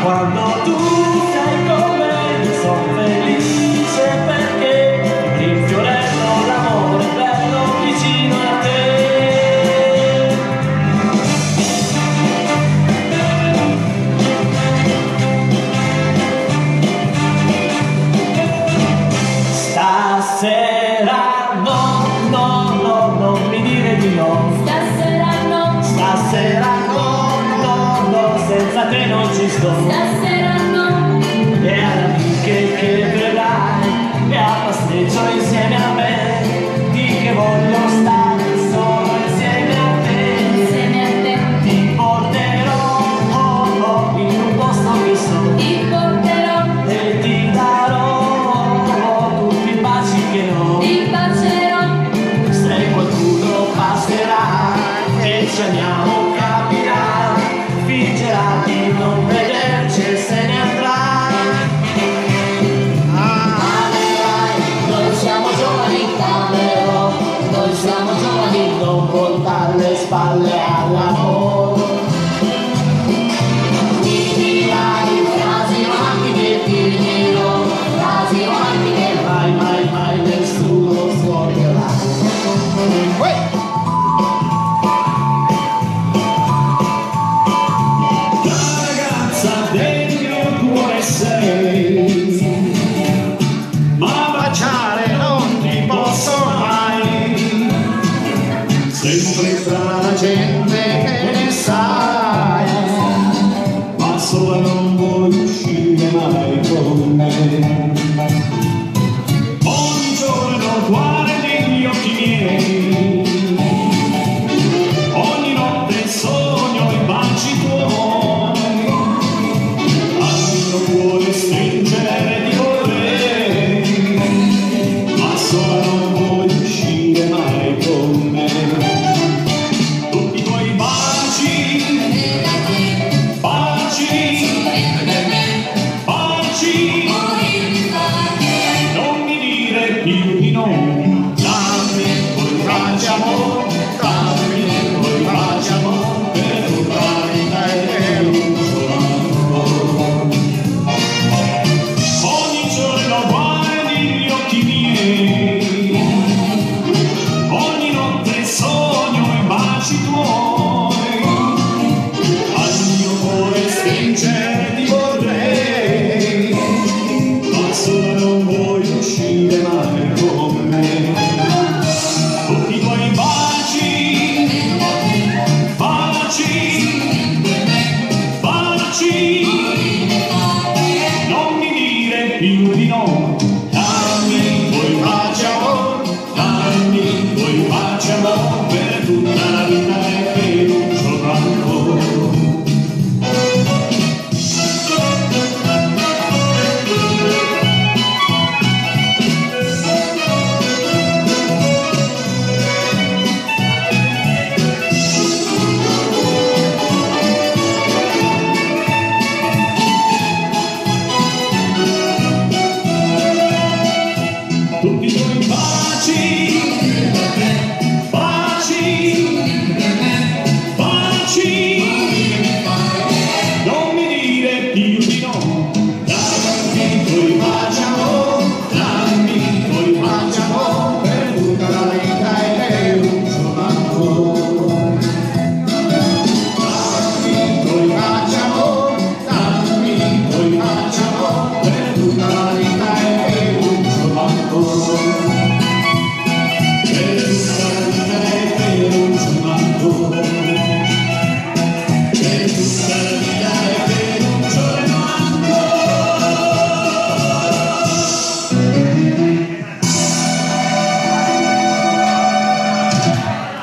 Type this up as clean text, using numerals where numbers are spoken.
quando tu sei con me sono felice perché rinfiorendo l'amore bello vicino a te. Stasera no, non mi dire di no. Stasera no, senza te non ci sto. stasera no, E alle amiche che vedrai e a passeggio insieme a me, di che voglio stare solo insieme a te. insieme a te, Ti porterò in un posto che so ti porterò, e ti darò tutti i baci che ho. ti bacerò, Se qualcuno passerà e ci amiamo capirà, fingerà di non vederci e se ne andrà. Noi siamo giovani Camerò, noi siamo giovani, non voltare le spalle all'amore. Mi dirai frasi romantiche, ti dirò frasi romantiche, mai nessuno sfuocherà. La ragazza del mio cuore sei, ma baciare non ti posso mai, sempre fra la gente che ne sai, ma sola non vuoi uscire mai con me. Buongiorno, guardi gli occhi miei, ogni notte sogno i baci tuoi, al mio cuore stringere ti vorrei, ma sola non vuoi uscire mai con me. Tutti i tuoi baci, baci, baci, non mi dire più di no. Dammi quei baci amore, dammi quei baci amore, per tutta la vita e un solo amore. Ogni giorno guardi gli occhi miei, ogni notte sogno i baci tuoi, al mio cuore stringere ti vorrei, ma sola non vuoi uscire mai con me. Tutti i tuoi baci, baci, baci, non mi dire più di no. Dammi quei baci amore, dammi quei baci amore per tutta la